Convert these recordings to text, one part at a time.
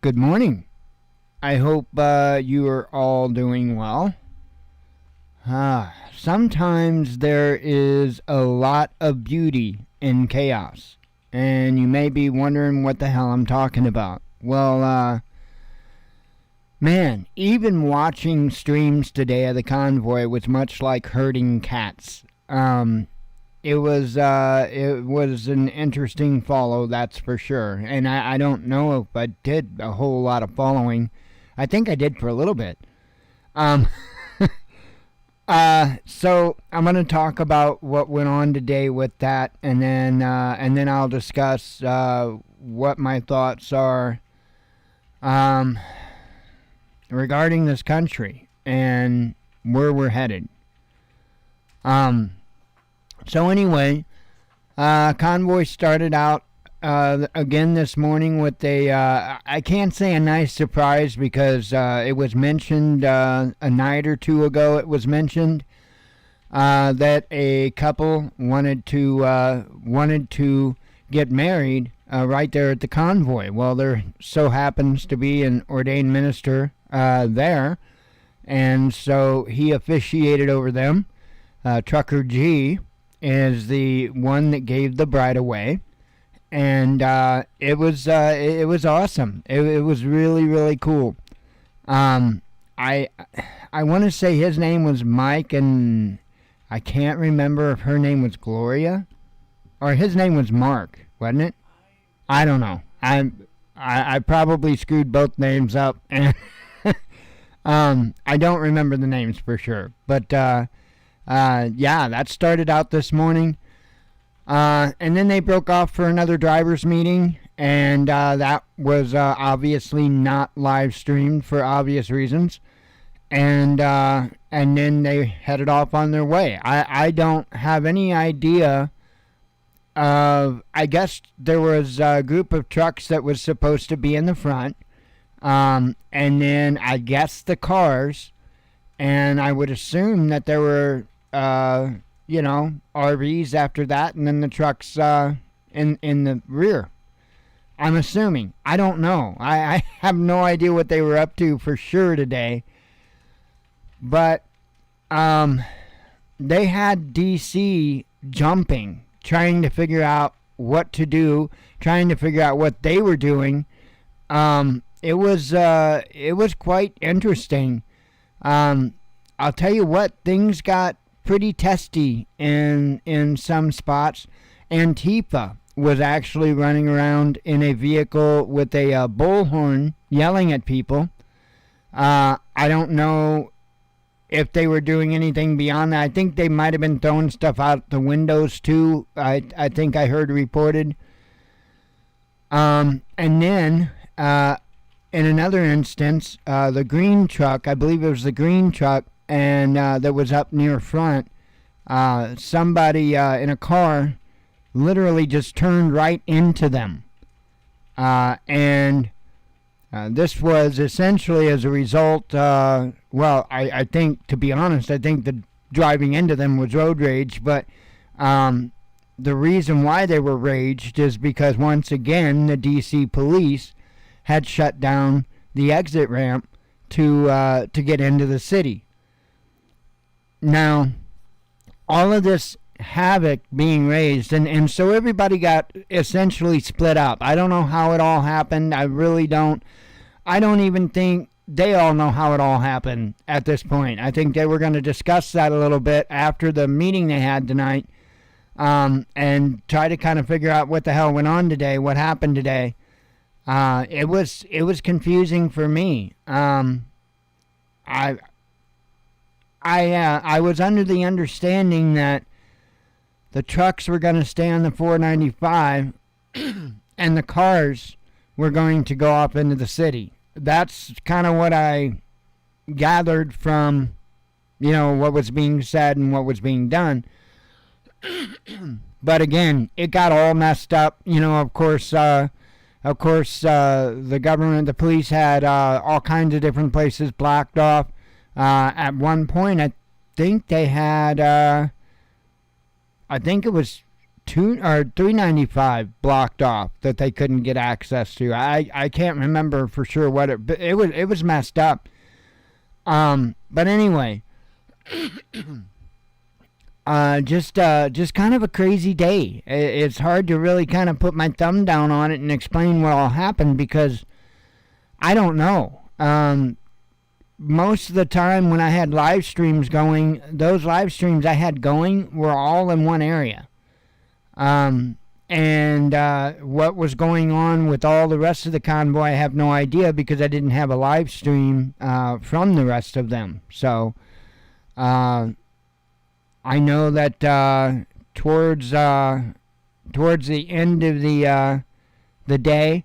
Good morning. I hope you are all doing well. Sometimes there is a lot of beauty in chaos, and you may be wondering what the hell I'm talking about. Well, man, even watching streams today of the convoy was much like herding cats. It was an interesting follow, that's for sure. And I don't know if I did a whole lot of following. I think I did for a little bit. Um, so I'm gonna talk about what went on today with that, and then I'll discuss what my thoughts are um, regarding this country and where we're headed. Um, So anyway, Convoy started out again this morning with I can't say a nice surprise because it was mentioned a night or two ago. It was mentioned that a couple wanted to get married right there at the Convoy. Well, there so happens to be an ordained minister there, and so he officiated over them. Trucker G is the one that gave the bride away, and it was awesome. It was really really cool. I want to say his name was Mike, and I can't remember if her name was Gloria or his name was Mark, wasn't it? I don't know. I probably screwed both names up, and I don't remember the names for sure, but. Yeah, that started out this morning. And then they broke off for another driver's meeting, and that was obviously not live streamed for obvious reasons. And then they headed off on their way. I don't have any idea of. I guess there was a group of trucks that was supposed to be in the front, and then I guess the cars, and I would assume that there were. RVs after that, and then the trucks in the rear. I'm assuming. I don't know. I have no idea what they were up to for sure today. But they had DC jumping, trying to figure out what to do, trying to figure out what they were doing. It was quite interesting. I'll tell you what, things got pretty testy in some spots. Antifa was actually running around in a vehicle with a bullhorn yelling at people. I don't know if they were doing anything beyond that. I think they might have been throwing stuff out the windows too. I think I heard reported. And then in another instance, the green truck, I believe it was the green truck, and that was up near front, somebody in a car literally just turned right into them. And this was essentially as a result, I think, to be honest, I think the driving into them was road rage, but the reason why they were raged is because, once again, the DC police had shut down the exit ramp to get into the city. Now, all of this havoc being raised, and so everybody got essentially split up. I don't know how it all happened. I really don't. I don't even think they all know how it all happened at this point. I think they were going to discuss that a little bit after the meeting they had tonight, and try to kind of figure out what the hell went on today, what happened today. It was confusing for me. I was under the understanding that the trucks were going to stay on the 495 and the cars were going to go off into the city. That's kind of what I gathered from, what was being said and what was being done. But again, it got all messed up. Of course, the government, the police had all kinds of different places blocked off. At one point, I think they had, I think it was 395 blocked off that they couldn't get access to. I can't remember for sure what but it was messed up. But anyway, just kind of a crazy day. It's hard to really kind of put my thumb down on it and explain what all happened because I don't know. Most of the time when I had live streams going, those live streams I had going were all in one area. And what was going on with all the rest of the convoy, I have no idea because I didn't have a live stream from the rest of them. So I know that towards the end of the day,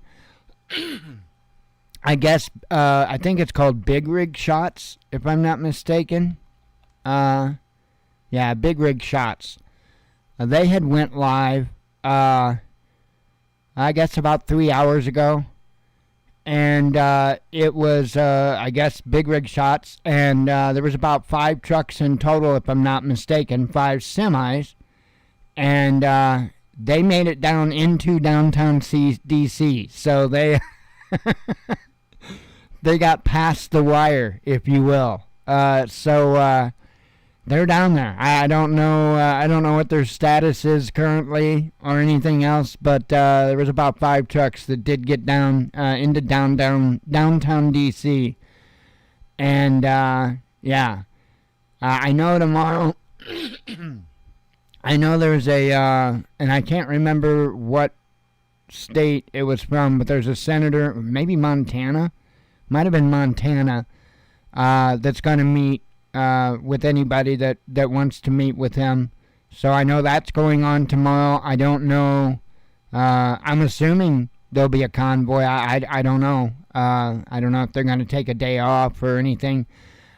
I guess I think it's called Big Rig Shots, if I'm not mistaken. Yeah, Big Rig Shots. They had went live, I guess about 3 hours ago. And it was, I guess, Big Rig Shots. And there was about 5 trucks in total, if I'm not mistaken, 5 semis. And they made it down into downtown D.C. So they... They got past the wire, if you will. So they're down there. I don't know. I don't know what their status is currently or anything else. But there was about 5 trucks that did get down into downtown D.C. And yeah, I know tomorrow. I know there's a, and I can't remember what state it was from, but there's a senator, maybe Montana. Might have been Montana, that's going to meet with anybody that wants to meet with him. So I know that's going on tomorrow. I don't know. I'm assuming there'll be a convoy. I don't know. I don't know if they're going to take a day off or anything.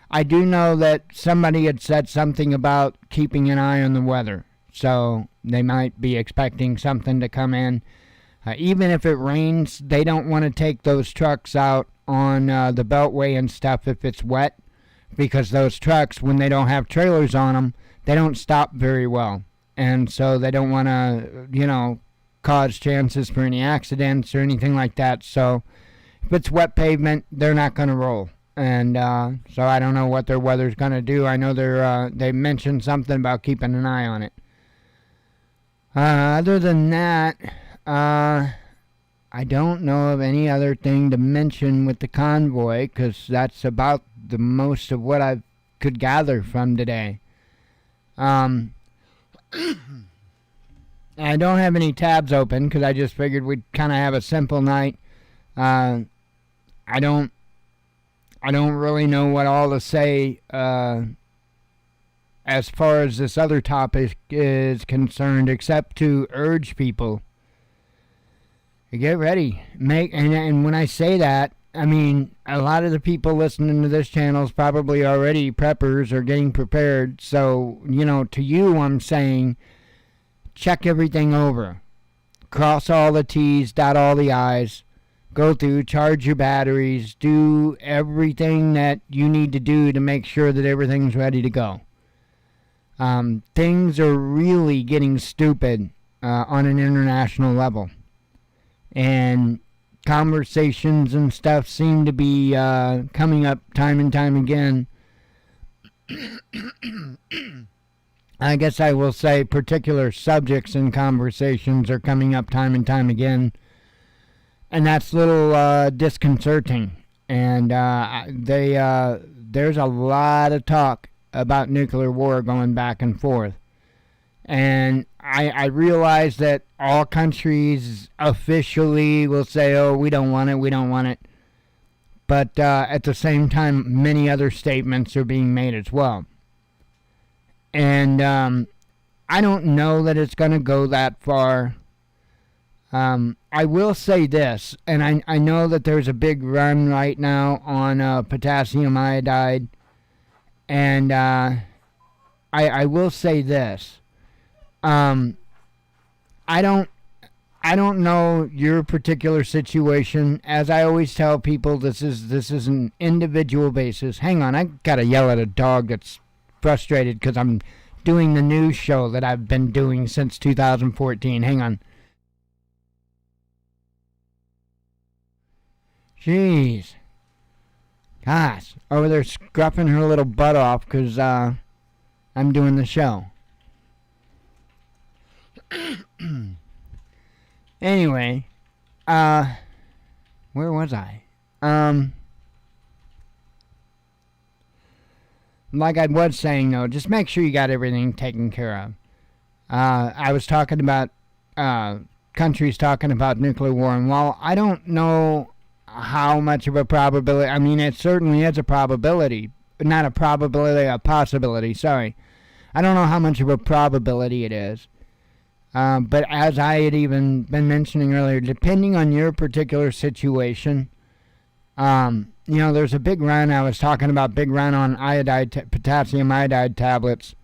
I do know that somebody had said something about keeping an eye on the weather. So they might be expecting something to come in. Even if it rains, they don't want to take those trucks out on the beltway and stuff if it's wet, because those trucks, when they don't have trailers on them, they don't stop very well, and so they don't want to cause chances for any accidents or anything like that. So if it's wet pavement, they're not going to roll. And so I don't know what their weather's going to do. I know they mentioned something about keeping an eye on it. Other than that, I don't know of any other thing to mention with the convoy, because that's about the most of what I could gather from today. I don't have any tabs open because I just figured we'd kind of have a simple night. I don't really know what all to say as far as this other topic is concerned, except to urge people. Get ready. And when I say that, I mean, a lot of the people listening to this channel is probably already preppers or getting prepared. So, to you, I'm saying, check everything over. Cross all the T's, dot all the I's. Go through, charge your batteries, do everything that you need to do to make sure that everything's ready to go. Things are really getting stupid on an international level. And conversations and stuff seem to be coming up time and time again. I guess I will say particular subjects and conversations are coming up time and time again. And that's a little disconcerting. And there's a lot of talk about nuclear war going back and forth. And I realize that all countries officially will say, oh, we don't want it. But at the same time, many other statements are being made as well. And I don't know that it's going to go that far. I will say this, and I know that there's a big run right now on potassium iodide. And I will say this. I don't know your particular situation. As I always tell people, this is an individual basis. Hang on, I gotta yell at a dog that's frustrated because I'm doing the news show that I've been doing since 2014. Hang on. Jeez. Gosh. Over there scruffing her little butt off because I'm doing the show. Anyway. Where was I? Like I was saying, though, just make sure you got everything taken care of. I was talking about countries talking about nuclear war, and while I don't know how much of a probability, I mean, it certainly is a probability, but not a probability, a possibility, sorry. I don't know how much of a probability it is. But as I had even been mentioning earlier, depending on your particular situation, there's a big run. I was talking about big run on potassium iodide tablets.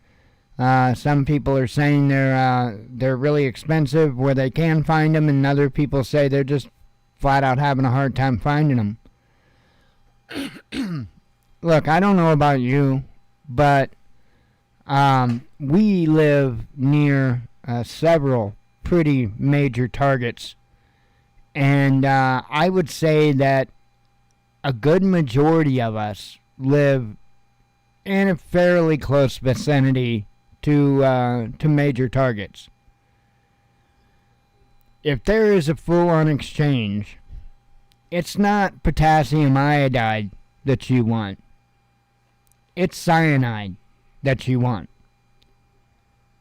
Some people are saying they're really expensive where they can find them, and other people say they're just flat out having a hard time finding them. Look, I don't know about you, but we live near several pretty major targets, and I would say that a good majority of us live in a fairly close vicinity to major targets. If there is a full-on exchange, it's not potassium iodide that you want. It's cyanide that you want.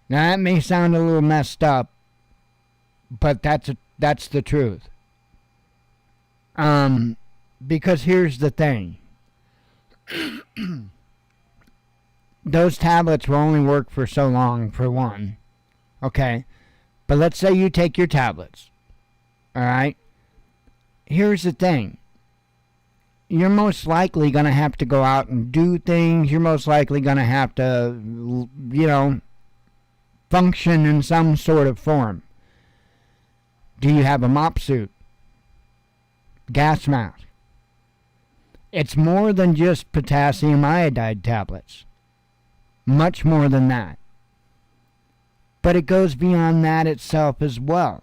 Now that may sound a little messed up, but that's the truth. Because here's the thing. Those tablets will only work for so long, for one. Okay? But let's say you take your tablets. Alright? Here's the thing. You're most likely going to have to go out and do things. You're most likely going to have to, function in some sort of form. Do you have a mop suit? Gas mask? It's more than just potassium iodide tablets. Much more than that. But it goes beyond that itself as well.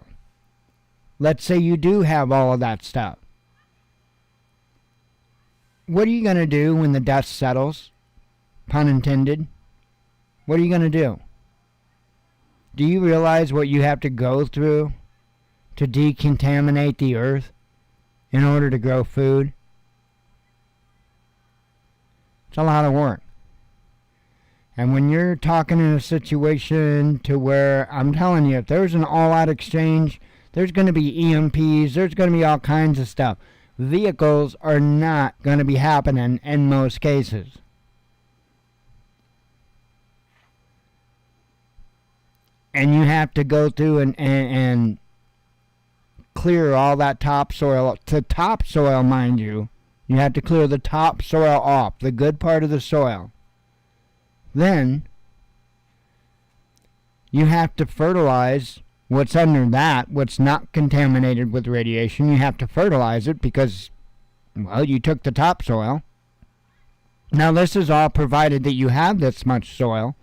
Let's say you do have all of that stuff. What are you going to do when the dust settles? Pun intended. What are you going to do? Do you realize what you have to go through to decontaminate the earth in order to grow food? It's a lot of work. And when you're talking in a situation to where, I'm telling you, if there's an all-out exchange, there's going to be EMPs, there's going to be all kinds of stuff. Vehicles are not going to be happening in most cases. And you have to go through and clear all that topsoil. To topsoil, mind you, you have to clear the topsoil off, the good part of the soil. Then you have to fertilize what's under that, what's not contaminated with radiation. You have to fertilize it because, well, you took the topsoil. Now, this is all provided that you have this much soil,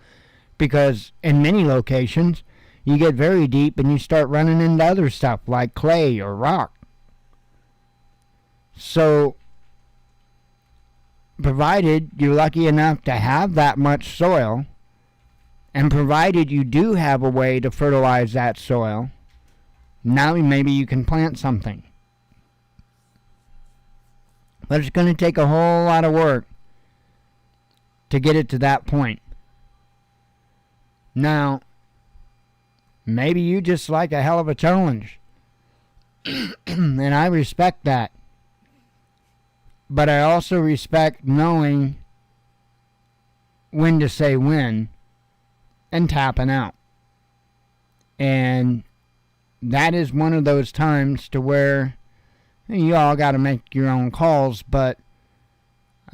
because in many locations, you get very deep and you start running into other stuff like clay or rock. So, provided you're lucky enough to have that much soil, and provided you do have a way to fertilize that soil, now maybe you can plant something. But it's going to take a whole lot of work to get it to that point. Now, maybe you just like a hell of a challenge. And I respect that. But I also respect knowing when to say when and tapping out. And that is one of those times to where you all got to make your own calls, but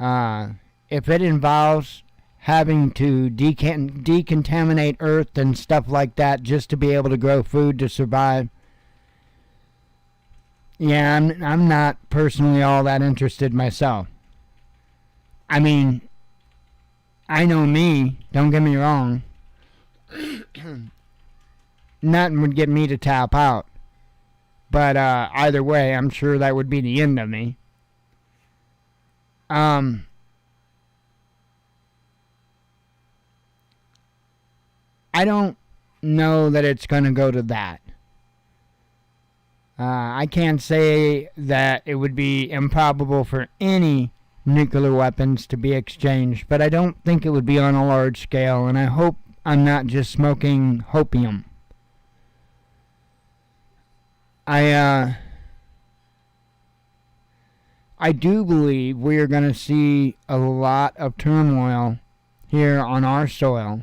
if it involves having to decontaminate earth and stuff like that just to be able to grow food to survive, yeah, I'm not personally all that interested myself. I mean, I know me, don't get me wrong. Nothing would get me to tap out. But either way, I'm sure that would be the end of me. I don't know that it's going to go to that. I can't say that it would be improbable for any nuclear weapons to be exchanged, but I don't think it would be on a large scale, and I hope I'm not just smoking hopium. I do believe we are going to see a lot of turmoil here on our soil.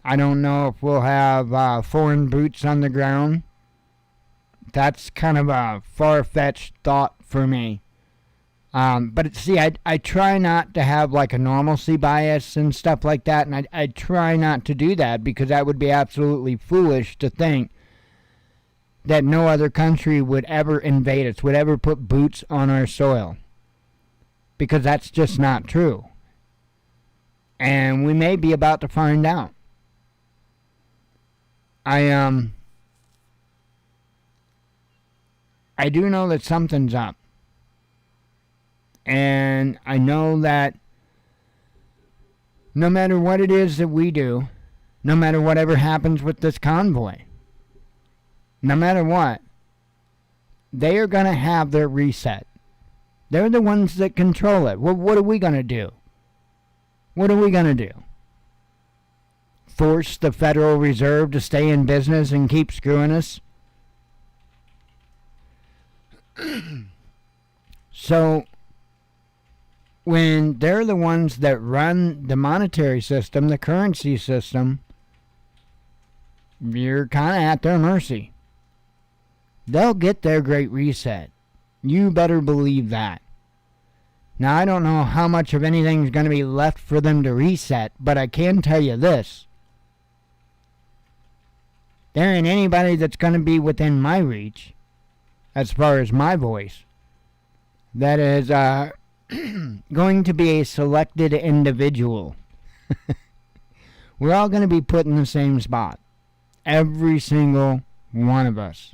I don't know if we'll have foreign boots on the ground. That's kind of a far-fetched thought for me. But see, I try not to have like a normalcy bias and stuff like that, and I try not to do that because that would be absolutely foolish to think that no other country would ever invade us, would ever put boots on our soil. Because that's just not true. And we may be about to find out. I do know that something's up. And I know that no matter what it is that we do, no matter whatever happens with this convoy, no matter what, they are going to have their reset. They're the ones that control it. Well, what are we going to do? What are we going to do? Force the Federal Reserve to stay in business and keep screwing us? So, when they're the ones that run the monetary system, the currency system, you're kind of at their mercy. They'll get their great reset. You better believe that. Now, I don't know how much of anything is going to be left for them to reset, but I can tell you this. There ain't anybody that's going to be within my reach, as far as my voice, that is going to be a selected individual. We're all going to be put in the same spot. Every single one of us.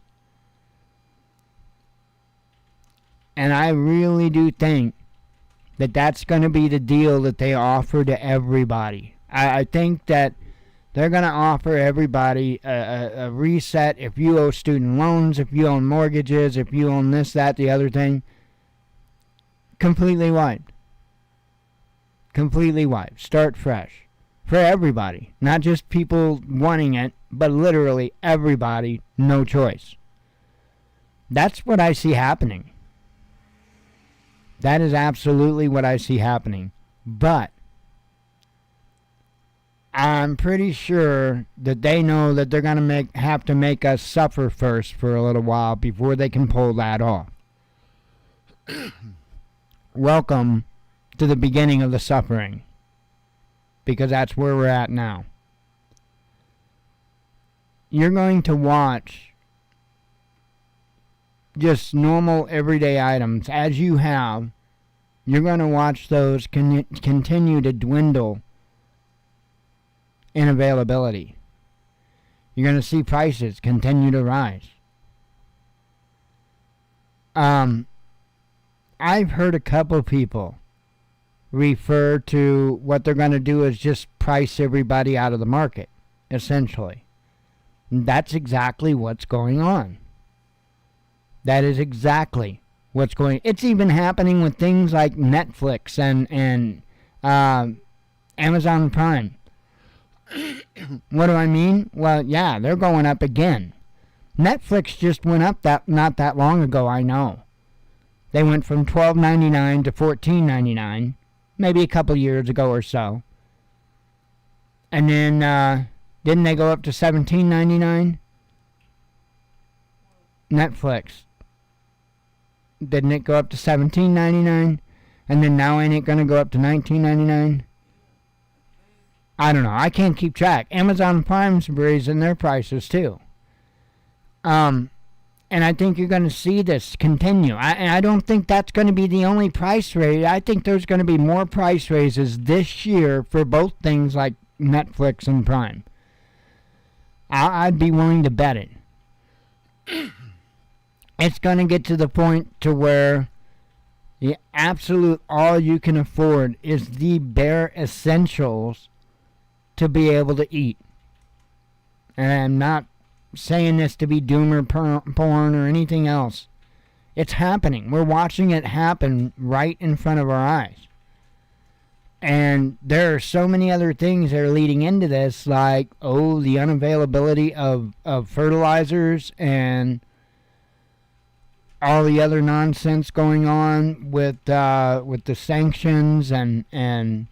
And I really do think that that's going to be the deal that they offer to everybody. I think that they're going to offer everybody a reset. If you owe student loans, if you own mortgages, if you own this, that, the other thing, completely wiped. Completely wiped. Start fresh. For everybody. Not just people wanting it, but literally everybody, no choice. That's what I see happening. That is absolutely what I see happening. But I'm pretty sure that they know that they're going to have to make us suffer first for a little while before they can pull that off. Welcome to the beginning of the suffering. Because that's where we're at now. You're going to watch just normal everyday items as you have. You're going to watch those continue to dwindle in availability. You're going to see prices continue to rise. I've heard a couple people refer to what they're going to do is just price everybody out of the market, essentially. That's exactly what's going on. That is exactly what's going. It's even happening with things like Netflix and Amazon Prime. What do I mean? Well, yeah, they're going up again. Netflix just went up not that long ago, I know. They went from $12.99 to $14.99, maybe a couple years ago or so. And then, didn't they go up to $17.99? Netflix. Didn't it go up to $17.99? And then now ain't it going to go up to $19.99? I don't know. I can't keep track. Amazon Prime's raising their prices too. And I think you're going to see this continue. I don't think that's going to be the only price raise. I think there's going to be more price raises this year for both things like Netflix and Prime. I'd be willing to bet it. It's going to get to the point to where the absolute all you can afford is the bare essentials to be able to eat. And I'm not saying this to be doomer porn or anything else. It's happening. We're watching it happen right in front of our eyes. And there are so many other things that are leading into this, like, the unavailability of fertilizers and all the other nonsense going on with the sanctions and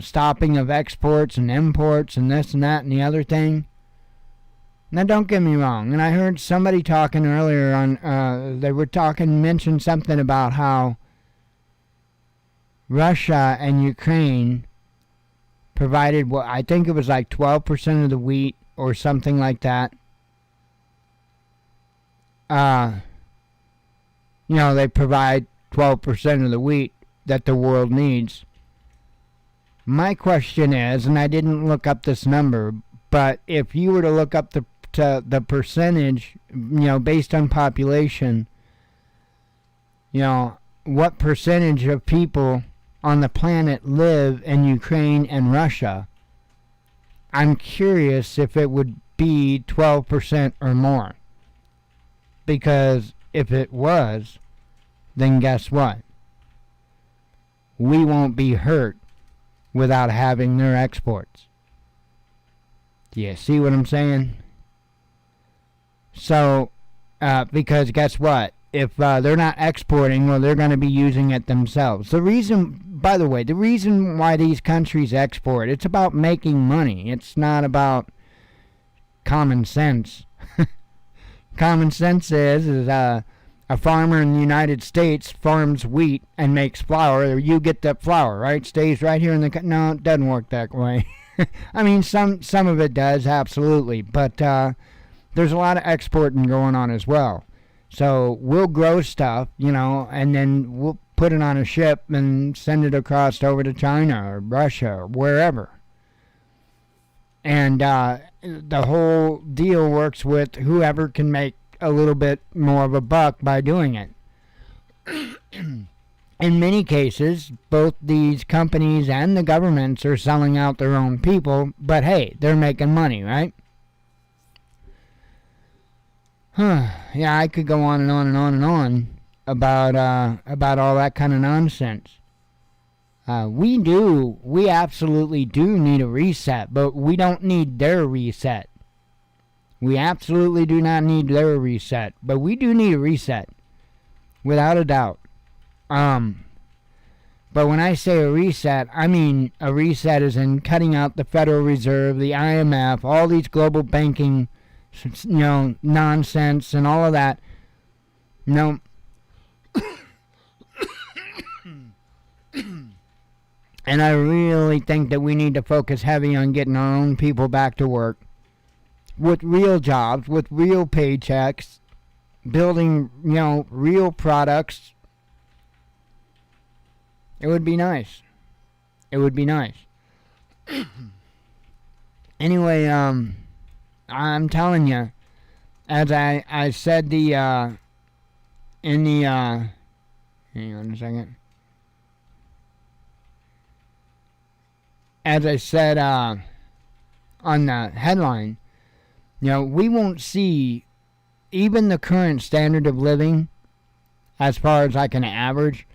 stopping of exports and imports and this and that and the other thing. Now, don't get me wrong. And I heard somebody talking earlier on. They were mentioned something about how Russia and Ukraine provided what I think it was like 12% of the wheat or something like that. They provide 12% of the wheat that the world needs. My question is, and I didn't look up this number, but if you were to look up the percentage, based on population, what percentage of people on the planet live in Ukraine and Russia, I'm curious if it would be 12% or more. Because if it was, then guess what? We won't be hurt without having their exports. Do you see what I'm saying? So, because guess what? If they're not exporting, well, they're going to be using it themselves. The reason why these countries export, it's about making money. It's not about common sense. Common sense is a farmer in the United States farms wheat and makes flour. You get that flour, right? Stays right here in the... No, it doesn't work that way. I mean, some of it does, absolutely. But there's a lot of exporting going on as well. So we'll grow stuff, and then we'll put it on a ship and send it across over to China or Russia or wherever. And the whole deal works with whoever can make a little bit more of a buck by doing it. In many cases, both these companies and the governments are selling out their own people, but hey, they're making money, right? Yeah, I could go on and on and on and on about all that kind of nonsense. We absolutely do need a reset, but we don't need their reset. We absolutely do not need their reset, but we do need a reset, without a doubt. But when I say a reset, I mean a reset as in cutting out the Federal Reserve, the IMF, all these global banking nonsense and all of that. And I really think that we need to focus heavy on getting our own people back to work with real jobs, with real paychecks, building, real products. It would be nice. It would be nice. Anyway, I'm telling you, as I said hang on a second. As I said on the headline, we won't see even the current standard of living, as far as like an average,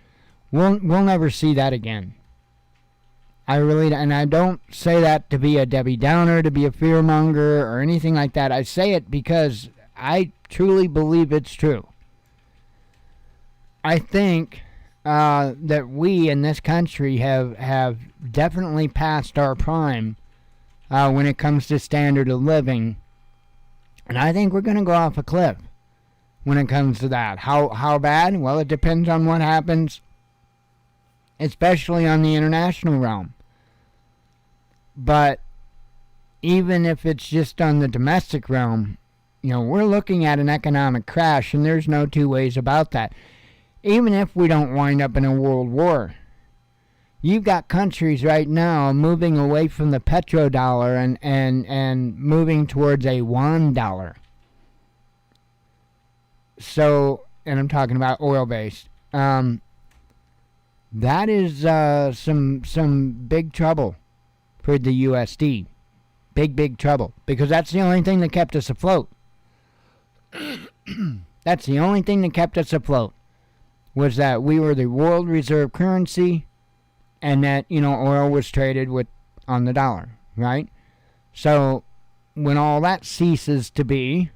we'll never see that again. And I don't say that to be a Debbie Downer, to be a fearmonger or anything like that. I say it because I truly believe it's true. I think that we in this country have definitely passed our prime when it comes to standard of living. And I think we're going to go off a cliff when it comes to that. How bad? Well, it depends on what happens, especially on the international realm. But even if it's just on the domestic realm, we're looking at an economic crash, and there's no two ways about that. Even if we don't wind up in a world war, You've got countries right now moving away from the petrodollar and moving towards a yuan dollar. So, and I'm talking about oil-based. That is some big trouble for the USD. Big trouble. Because that's the only thing that kept us afloat. That's the only thing that kept us afloat. Was that we were the world reserve currency, and that, oil was traded on the dollar, right? So when all that ceases to be,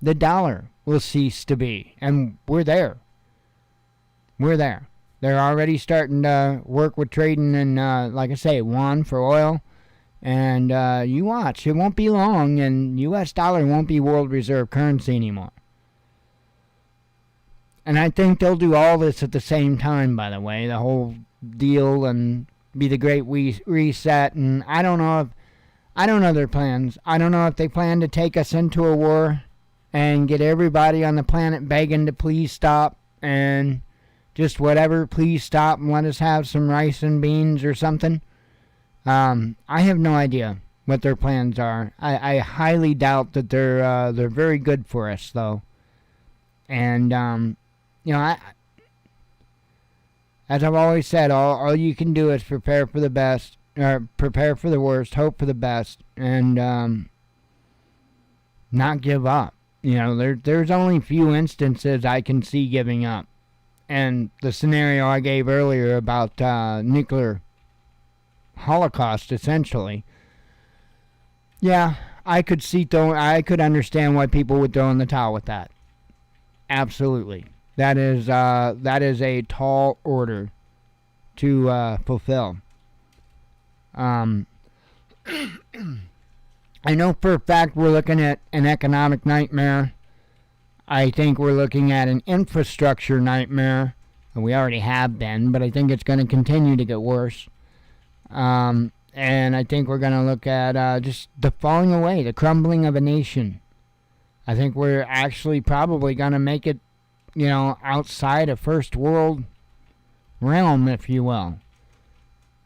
the dollar will cease to be. And we're there. We're there. They're already starting to work with trading in, like I say, yuan for oil. And you watch, it won't be long, and U.S. dollar won't be world reserve currency anymore. And I think they'll do all this at the same time, by the way, the whole deal, and be the great reset. And I don't know their plans. I don't know if they plan to take us into a war and get everybody on the planet begging to please stop, and just whatever, please stop and let us have some rice and beans or something. I have no idea what their plans are. I highly doubt that they're very good for us, though. And as I've always said, all you can do is prepare for the best, or prepare for the worst, hope for the best, and not give up. There's only few instances I can see giving up. And the scenario I gave earlier about nuclear holocaust, essentially. Yeah, I could understand why people would throw in the towel with that. Absolutely. That is a tall order to fulfill. I know for a fact we're looking at an economic nightmare. I think we're looking at an infrastructure nightmare. And we already have been, but I think it's going to continue to get worse. And I think we're going to look at just the falling away, the crumbling of a nation. I think we're actually probably going to make it, outside a first world realm, if you will.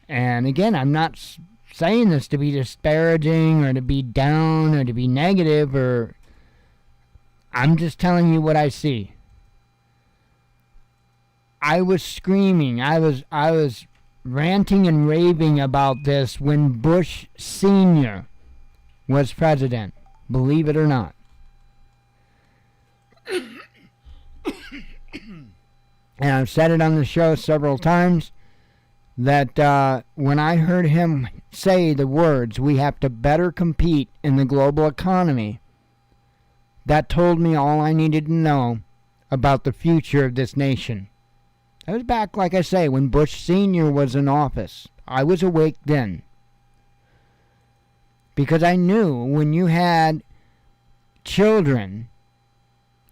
And again, I'm not saying this to be disparaging or to be down or to be negative, or I'm just telling you what I see. I was screaming. I was ranting and raving about this when Bush Sr. was president. Believe it or not. And I've said it on the show several times that when I heard him say the words, "We have to better compete in the global economy," that told me all I needed to know about the future of this nation. That was back, like I say, when Bush Sr. was in office. I was awake then. Because I knew when you had children,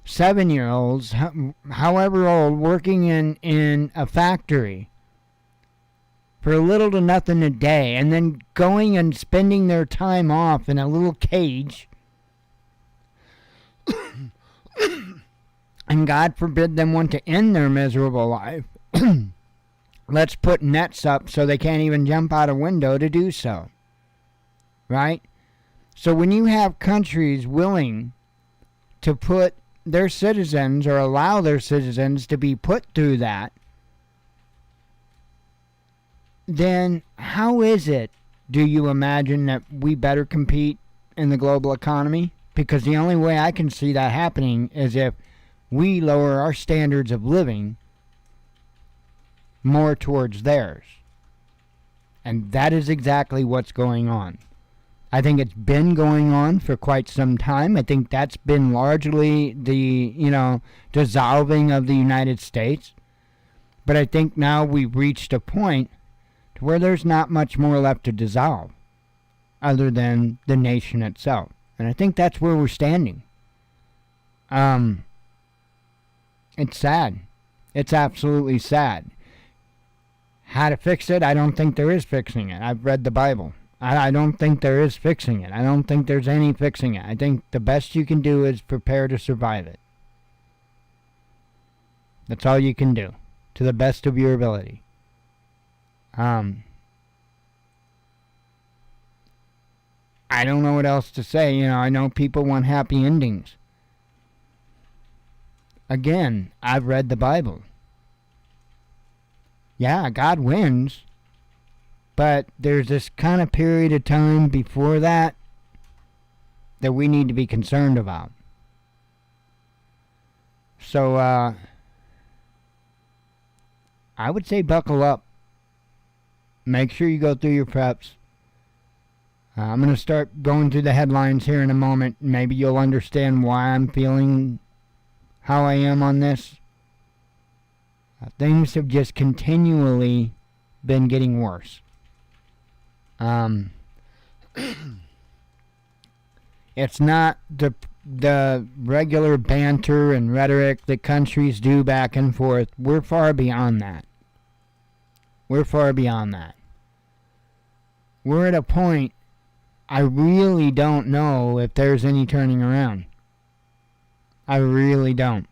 7-year-olds, however old, working in a factory for little to nothing a day, and then going and spending their time off in a little cage, and God forbid them want to end their miserable life, let's put nets up so they can't even jump out a window to do so. Right? So when you have countries willing to put their citizens, or allow their citizens to be put through that, then how is it, do you imagine, that we better compete in the global economy? Because the only way I can see that happening is if we lower our standards of living more towards theirs. And that is exactly what's going on. I think it's been going on for quite some time. I think that's been largely the, dissolving of the United States. But I think now we've reached a point to where there's not much more left to dissolve other than the nation itself. And I think that's where we're standing. It's sad. It's absolutely sad. How to fix it? I don't think there is fixing it. I've read the Bible. I don't think there is fixing it. I don't think there's any fixing it. I think the best you can do is prepare to survive it. That's all you can do, to the best of your ability. Um, I don't know what else to say. You know, I know people want happy endings. Again, I've read the Bible. Yeah, God wins. But there's this kind of period of time before that we need to be concerned about. So, I would say buckle up. Make sure you go through your preps. I'm going to start going through the headlines here in a moment. Maybe you'll understand why I'm feeling how I am on this. Things have just continually been getting worse. It's not the regular banter and rhetoric that countries do back and forth. We're far beyond that. We're far beyond that. We're at a point I really don't know if there's any turning around. I really don't.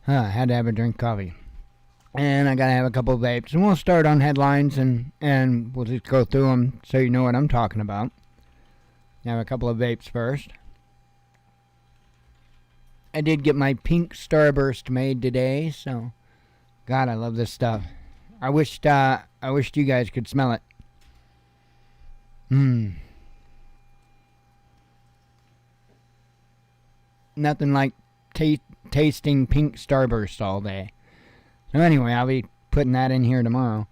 I had to have a drink of coffee. And I gotta have a couple of vapes. And we'll start on headlines and we'll just go through them so you know what I'm talking about. Have a couple of vapes first. I did get my pink Starburst made today, so God, I love this stuff. I wished you guys could smell it. Nothing like tasting pink Starburst all day. So anyway, I'll be putting that in here tomorrow.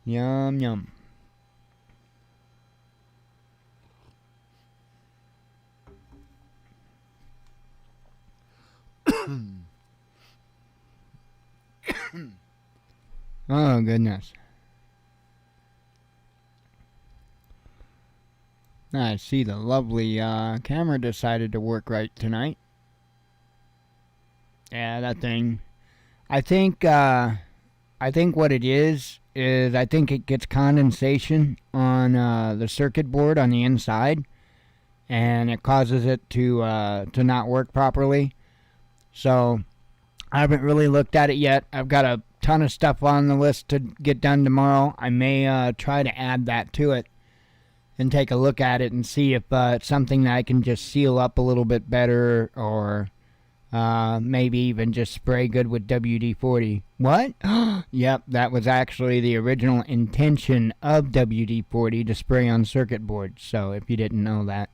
Yum, yum. Oh, goodness. I see the lovely camera decided to work right tonight. Yeah, that thing. I think what it is I think it gets condensation on the circuit board on the inside, and it causes it to not work properly. So I haven't really looked at it yet. I've got a ton of stuff on the list to get done tomorrow. I may try to add that to it and take a look at it and see if it's something that I can just seal up a little bit better, or maybe even just spray good with WD-40. What? Yep, that was actually the original intention of WD-40, to spray on circuit boards. So if you didn't know that,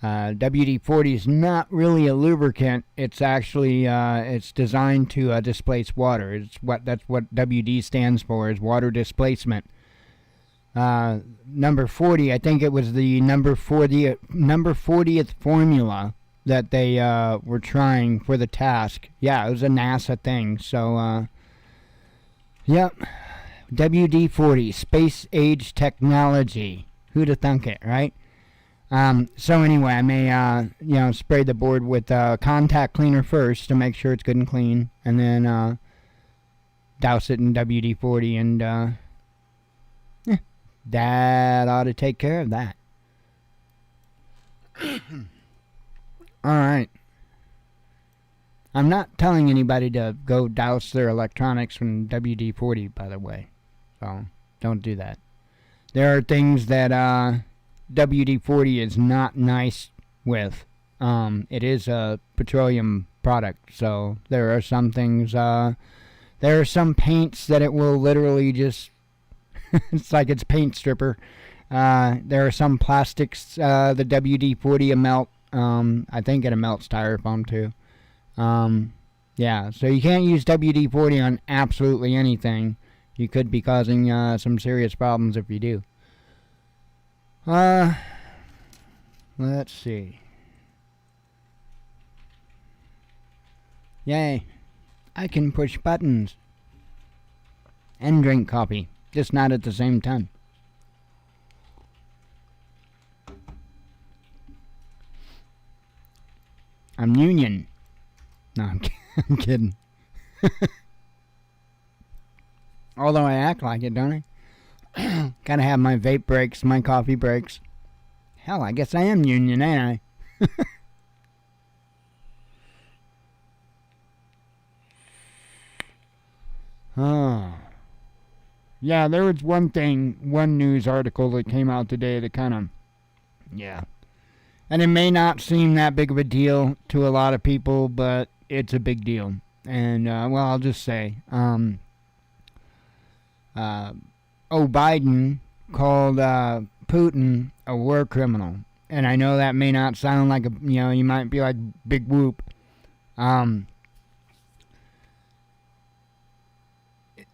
WD-40 is not really a lubricant. It's actually it's designed to displace water. That's what WD stands for, is water displacement. Number 40, I think it was the number 40th formula that they were trying for the task. Yeah, it was a NASA thing. So, yep, WD-40, space age technology. Who'd have thunk it, right? So anyway, I may spray the board with contact cleaner first to make sure it's good and clean, and then douse it in WD-40, and that ought to take care of that. Alright. I'm not telling anybody to go douse their electronics from WD-40, by the way. So, don't do that. There are things that WD-40 is not nice with. It is a petroleum product, so there are some things, there are some paints that it will literally just it's like it's paint stripper. There are some plastics, the WD-40 melt. I think it melts styrofoam too. Yeah, so you can't use WD-40 on absolutely anything. You could be causing some serious problems if you do. Let's see. Yay, I can push buttons and drink coffee. Just not at the same time. I'm union. No, I'm kidding. I'm kidding. Although I act like it, don't I? Gotta have my vape breaks, my coffee breaks. Hell, I guess I am union, ain't I? Oh. Yeah, there was one news article that came out today that kind of, yeah. And it may not seem that big of a deal to a lot of people, but it's a big deal. And, well, I'll just say, Biden called Putin a war criminal. And I know that may not sound like you might be like, big whoop.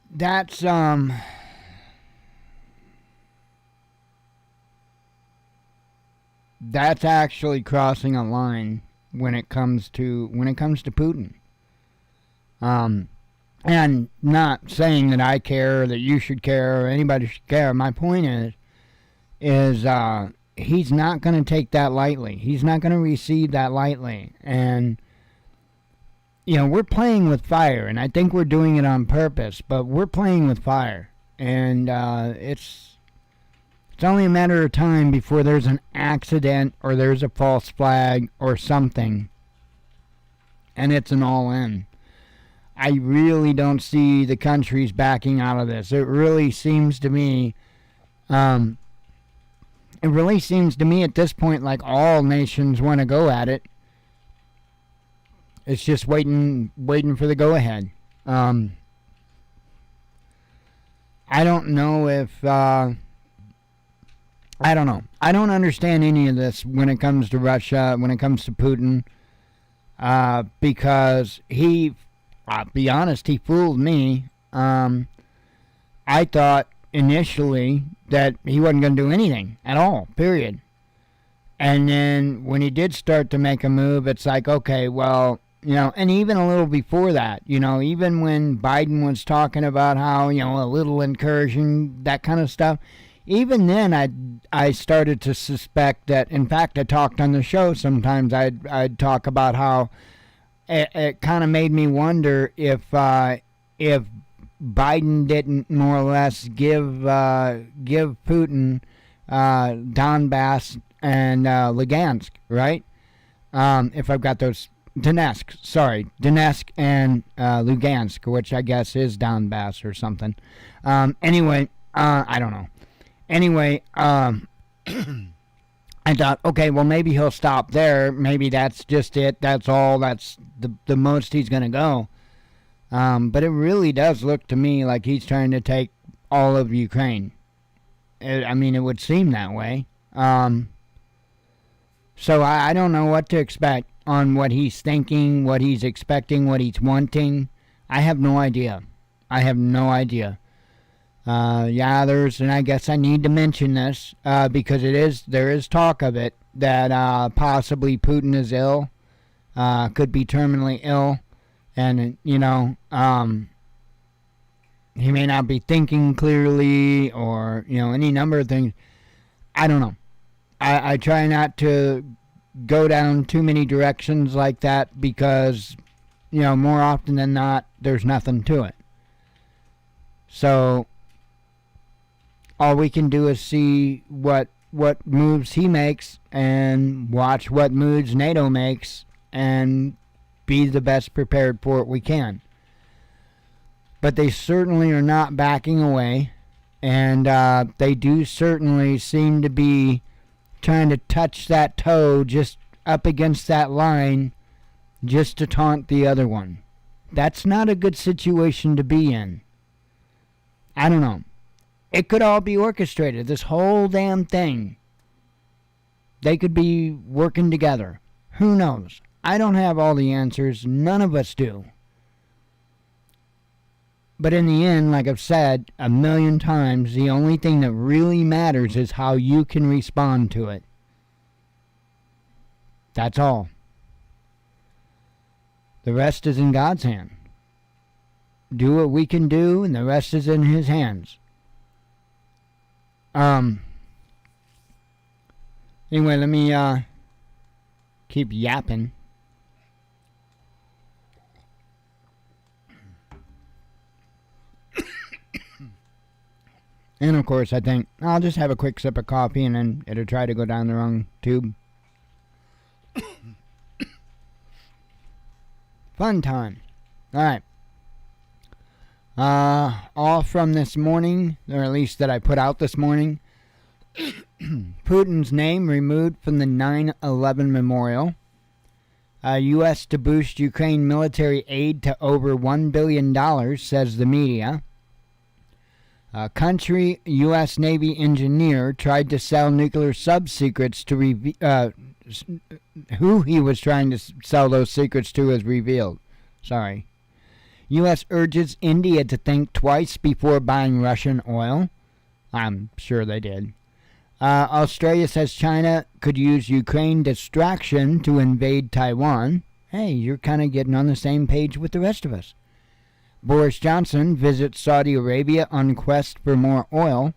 That's, that's actually crossing a line when it comes to Putin. And not saying that I care or that you should care or anybody should care. My point is he's not going to take that lightly. He's not going to receive that lightly. And we're playing with fire, and I think we're doing it on purpose. But we're playing with fire, and it's only a matter of time before there's an accident or there's a false flag or something, and it's an all-in. I really don't see the countries backing out of this. It really seems to me, at this point like all nations want to go at it. It's just waiting for the go-ahead. I don't know if, I don't know. I don't understand any of this when it comes to Russia, when it comes to Putin, because I'll be honest, he fooled me. I thought initially that he wasn't going to do anything at all, period. And then when he did start to make a move, it's like, okay, well, and even a little before that, even when Biden was talking about how, a little incursion, that kind of stuff, even then I started to suspect that, in fact, I talked on the show sometimes, I'd talk about how it kind of made me wonder if Biden didn't more or less give Putin Donbass and Lugansk, right? If I've got those, Donetsk and Lugansk, which I guess is Donbass or something. Anyway, I don't know. Anyway, I thought, okay, well, maybe he'll stop there. Maybe that's just it. That's all. That's the most he's going to go. But it really does look to me like he's trying to take all of Ukraine. It would seem that way. So I don't know what to expect on what he's thinking, what he's expecting, what he's wanting. I have no idea. And I guess I need to mention this because there is talk of it that possibly Putin is ill, could be terminally ill, and he may not be thinking clearly, or any number of things. I don't know. I try not to go down too many directions like that because more often than not there's nothing to it. So all we can do is see what moves he makes and watch what moves NATO makes and be the best prepared for it we can. But they certainly are not backing away, and they do certainly seem to be trying to touch that toe just up against that line just to taunt the other one. That's not a good situation to be in. I don't know. It could all be orchestrated, this whole damn thing. They could be working together. Who knows? I don't have all the answers. None of us do. But in the end, like I've said a million times, the only thing that really matters is how you can respond to it. That's all. The rest is in God's hand. Do what we can do, and the rest is in His hands. Anyway, let me keep yapping. And of course, I think I'll just have a quick sip of coffee and then it'll try to go down the wrong tube. Fun time. Alright. All from this morning, or at least that I put out this morning. Putin's name removed from the 9/11 memorial. U.S. to boost Ukraine military aid to over $1 billion, says the media. Country U.S. Navy engineer tried to sell nuclear sub-secrets to who he was trying to sell those secrets to is revealed. Sorry. U.S. urges India to think twice before buying Russian oil. I'm sure they did. Australia says China could use Ukraine distraction to invade Taiwan. Hey, you're kind of getting on the same page with the rest of us. Boris Johnson visits Saudi Arabia on quest for more oil.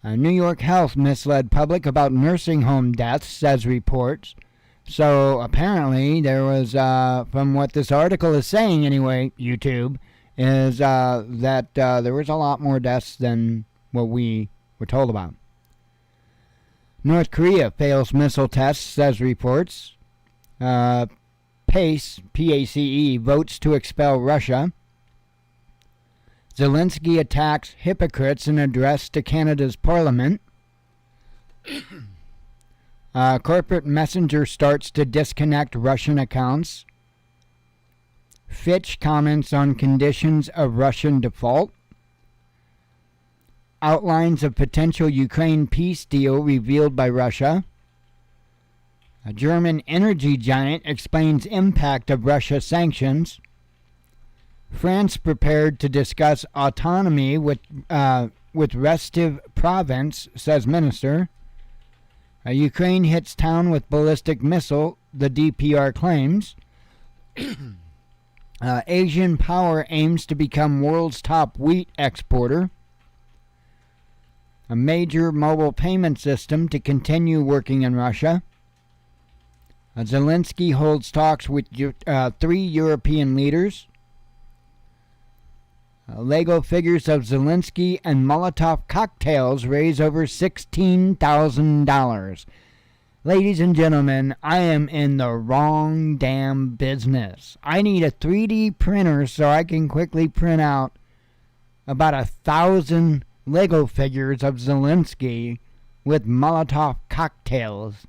New York Health misled public about nursing home deaths, says reports. So apparently there was, from what this article is saying anyway, YouTube, is that there was a lot more deaths than what we were told about. North Korea fails missile tests, says reports. PACE, P-A-C-E, votes to expel Russia. Zelensky attacks hypocrites in address to Canada's parliament. Corporate messenger starts to disconnect Russian accounts. Fitch comments on conditions of Russian default. Outlines of potential Ukraine peace deal revealed by Russia. A German energy giant explains impact of Russia sanctions. France prepared to discuss autonomy with Restiv province, says minister. Ukraine hits town with ballistic missile, the DPR claims. Asian power aims to become world's top wheat exporter. A major mobile payment system to continue working in Russia. Zelensky holds talks with 3 European leaders. Lego figures of Zelensky and Molotov cocktails raise over $16,000. Ladies and gentlemen, I am in the wrong damn business. I need a 3D printer so I can quickly print out about 1,000 Lego figures of Zelensky with Molotov cocktails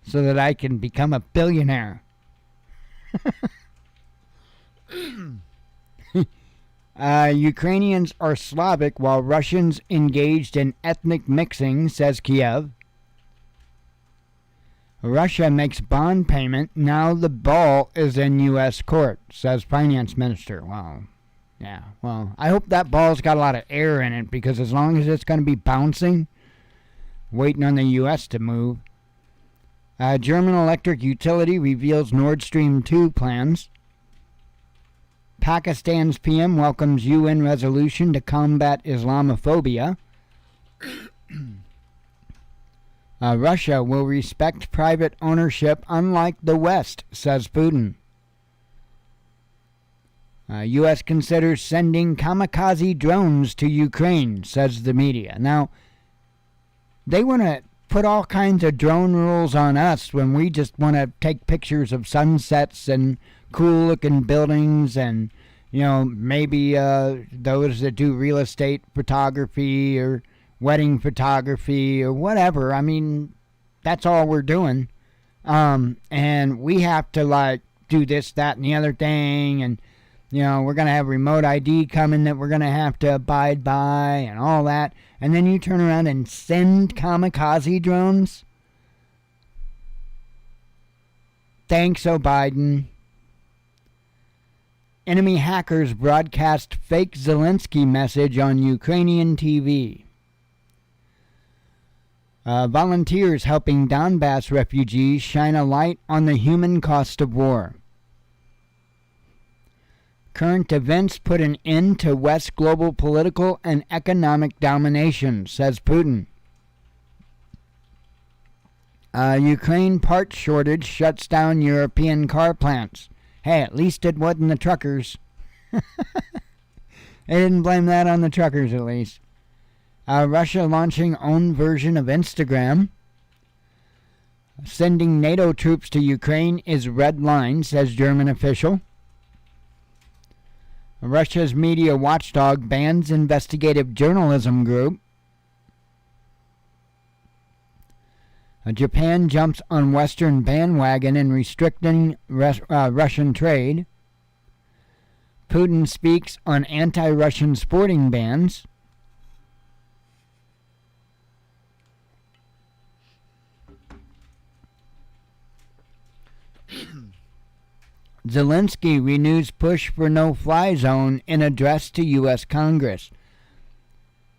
so that I can become a billionaire. Ukrainians are Slavic while Russians engaged in ethnic mixing, says Kiev. Russia makes bond payment. Now the ball is in U.S. court, says finance minister. Wow. Yeah, well, I hope that ball's got a lot of air in it, because as long as it's going to be bouncing, waiting on the U.S. to move. German electric utility reveals Nord Stream 2 plans. Pakistan's PM welcomes UN resolution to combat Islamophobia. Russia will respect private ownership unlike the West, says Putin. U.S. considers sending kamikaze drones to Ukraine, says the media. Now, they want to put all kinds of drone rules on us when we just want to take pictures of sunsets and cool-looking buildings and, you know, maybe those that do real estate photography or wedding photography or whatever. I mean, that's all we're doing. And we have to, like, do this, that, and the other thing, and you know, we're going to have remote ID coming that we're going to have to abide by and all that. And then you turn around and send kamikaze drones? Thanks, Biden. Enemy hackers broadcast fake Zelensky message on Ukrainian TV. Volunteers helping Donbass refugees shine a light on the human cost of war. Current events put an end to West's global political and economic domination, says Putin. Ukraine parts shortage shuts down European car plants. Hey, at least it wasn't the truckers. They didn't blame that on the truckers, at least. Russia launching own version of Instagram. Sending NATO troops to Ukraine is red line, says German official. Russia's media watchdog bans investigative journalism group. Japan jumps on Western bandwagon in restricting Russian trade. Putin speaks on anti-Russian sporting bans. Zelensky renews push for no-fly zone in address to U.S. Congress.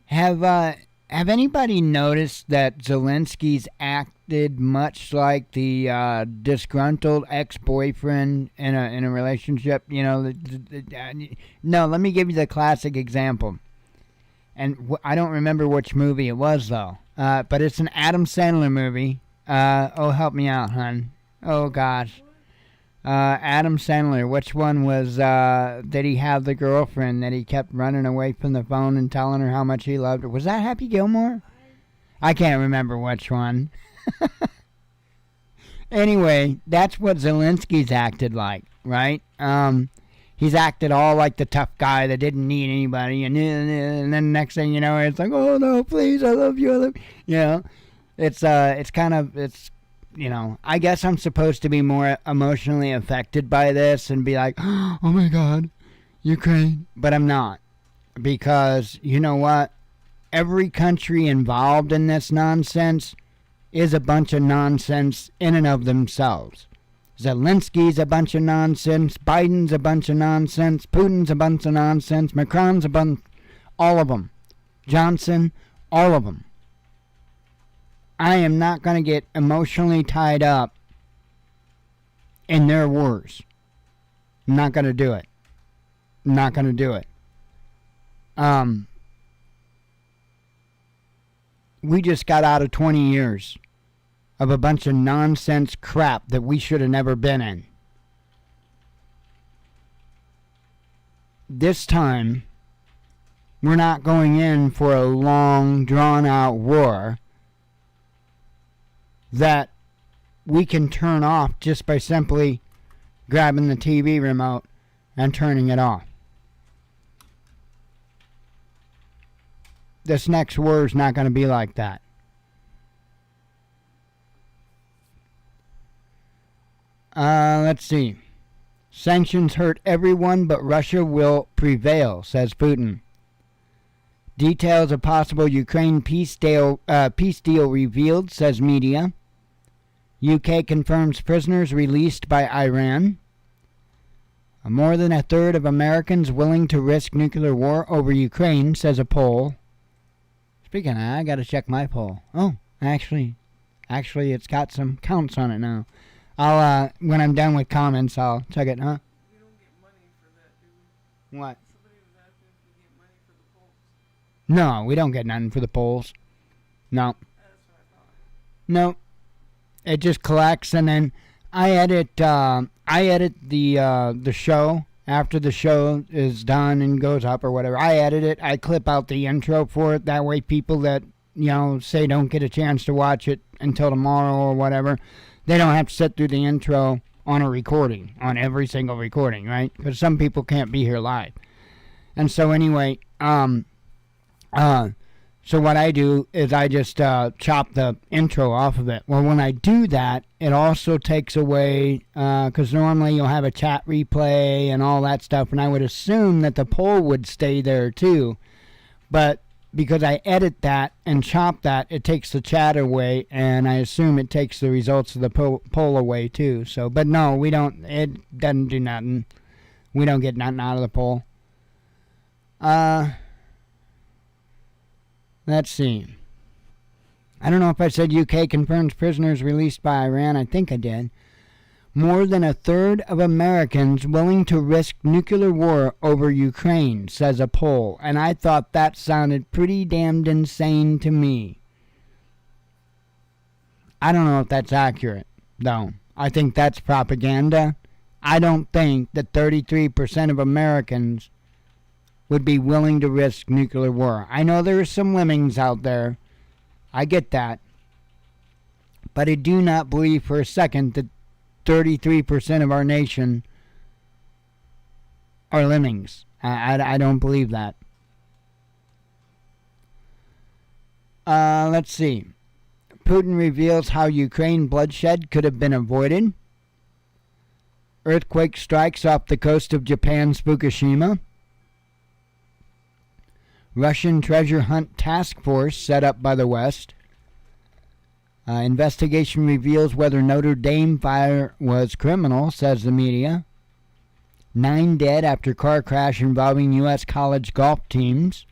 Have anybody noticed that Zelensky's acted much like the disgruntled ex-boyfriend in a relationship? You know, no. Let me give you the classic example, and I don't remember which movie it was though. But it's an Adam Sandler movie. Oh, help me out, hon. Oh gosh. Adam Sandler, which one was, did he have the girlfriend that he kept running away from the phone and telling her how much he loved her? Was that Happy Gilmore? I can't remember which one. Anyway, that's what Zelensky's acted like, right? He's acted all like the tough guy that didn't need anybody, and then next thing you know, it's like, oh no, please, I love you, I love you. You know, it's you know, I guess I'm supposed to be more emotionally affected by this and be like, oh my God, Ukraine. But I'm not. Because, you know what? Every country involved in this nonsense is a bunch of nonsense in and of themselves. Zelensky's a bunch of nonsense. Biden's a bunch of nonsense. Putin's a bunch of nonsense. Macron's a bunch. All of them. Johnson, all of them. I am not going to get emotionally tied up in their wars. I'm not going to do it. I'm not going to do it. We just got out of 20 years of a bunch of nonsense crap that we should have never been in. This time, we're not going in for a long, drawn-out war that we can turn off just by simply grabbing the TV remote and turning it off. This next war is not going to be like that. Let's see. Sanctions hurt everyone, but Russia will prevail, says Putin. Details of possible Ukraine peace deal revealed, says media. UK confirms prisoners released by Iran. More than a third of Americans willing to risk nuclear war over Ukraine, says a poll. Speaking of, I gotta check my poll. Oh, actually, it's got some counts on it now. I'll, when I'm done with comments, I'll check it, huh? We don't get money for that, do we? What? Somebody was asking if we get money for the polls. No, we don't get nothing for the polls. No. That's what I thought. No. It just collects, and then I edit the show after the show is done and goes up or whatever. I edit it. I clip out the intro for it. That way people that, you know, say don't get a chance to watch it until tomorrow or whatever, they don't have to sit through the intro on a recording, on every single recording, right? Because some people can't be here live. And so anyway, so what I do is I just chop the intro off of it. Well, when I do that, it also takes away, because normally you'll have a chat replay and all that stuff, and I would assume that the poll would stay there too. But because I edit that and chop that, it takes the chat away, and I assume it takes the results of the poll away too. So, but no, we don't, it doesn't do nothing. We don't get nothing out of the poll. Let's see. I don't know if I said UK confirms prisoners released by Iran. I think I did. More than a third of Americans willing to risk nuclear war over Ukraine, says a poll. And I thought that sounded pretty damned insane to me. I don't know if that's accurate, though. I think that's propaganda. I don't think that 33% of Americans would be willing to risk nuclear war. I know there are some lemmings out there. I get that. But I do not believe for a second that 33% of our nation are lemmings. I don't believe that. Let's see. Putin reveals how Ukraine bloodshed could have been avoided. Earthquake strikes off the coast of Japan's Fukushima. Russian treasure hunt task force set up by the West. Investigation reveals whether Notre Dame fire was criminal, says the media. 9 dead after car crash involving U.S. college golf teams.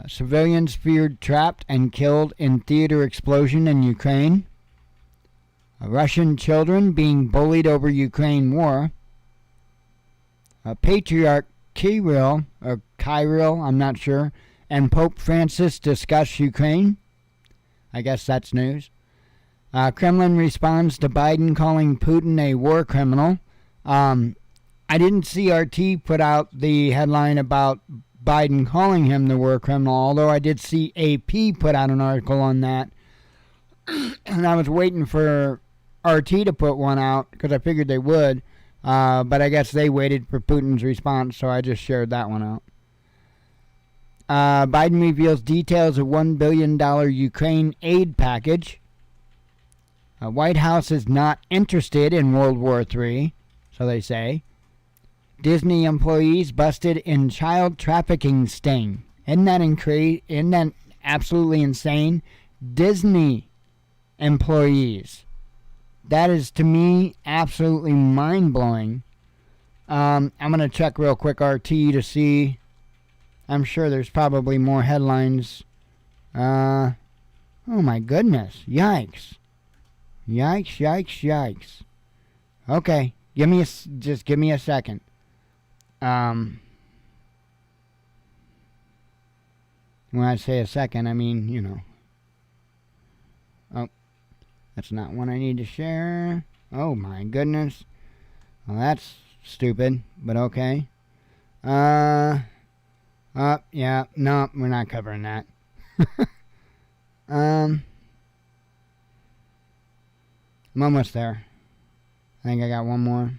Civilians feared trapped and killed in theater explosion in Ukraine. Russian children being bullied over Ukraine war. Patriarch Kirill, I'm not sure, and Pope Francis discuss Ukraine. I guess that's news. Kremlin responds to Biden calling Putin a war criminal. I didn't see RT put out the headline about Biden calling him the war criminal, although I did see AP put out an article on that. And I was waiting for RT to put one out because I figured they would. But I guess they waited for Putin's response, so I just shared that one out. Biden reveals details of $1 billion Ukraine aid package. White House is not interested in World War III, so they say. Disney employees busted in child trafficking sting. Isn't that absolutely insane? Disney employees. That is, to me, absolutely mind-blowing. I'm going to check real quick RT to see. I'm sure there's probably more headlines. Oh, my goodness. Yikes. Yikes. Okay. Just give me a second. When I say a second, I mean, Oh, that's not one I need to share. Oh my goodness. Well, that's stupid, but okay. Yeah, no, we're not covering that. I'm almost there. I think I got one more.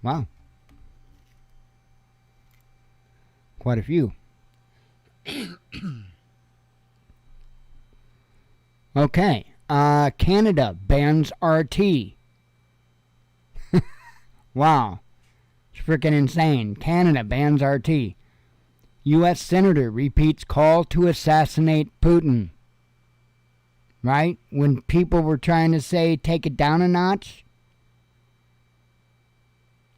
Wow. Quite a few. Okay. Canada bans RT. Wow. It's freaking insane. Canada bans RT. U.S. Senator repeats call to assassinate Putin. Right? When people were trying to say take it down a notch,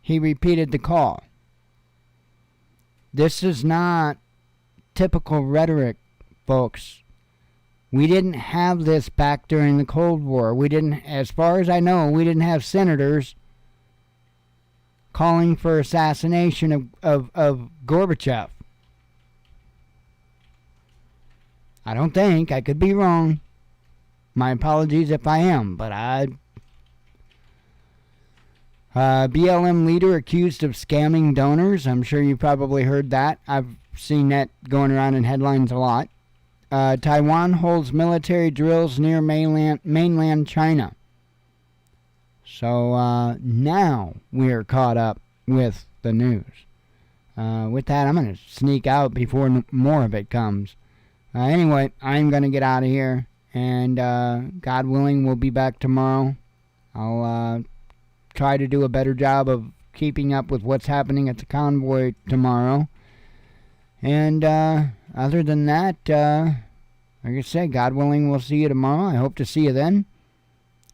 he repeated the call. This is not typical rhetoric, folks. We didn't have this back during the Cold War. We didn't, as far as I know, we didn't have senators calling for assassination of Gorbachev. I don't think. I could be wrong. My apologies if I am, but BLM leader accused of scamming donors. I'm sure you probably heard that. I've seen that going around in headlines a lot. Taiwan holds military drills near mainland China. So now we're caught up with the news. With that, I'm going to sneak out before more of it comes. Anyway, I'm going to get out of here. And God willing, we'll be back tomorrow. I'll try to do a better job of keeping up with what's happening at the convoy tomorrow. And other than that, like I said, God willing, we'll see you tomorrow. I hope to see you then.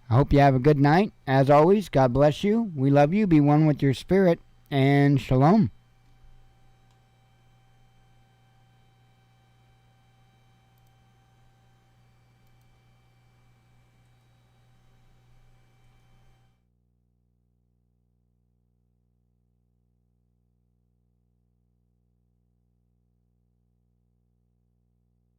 I hope you have a good night. As always, God bless you. We love you. Be one with your spirit. And shalom.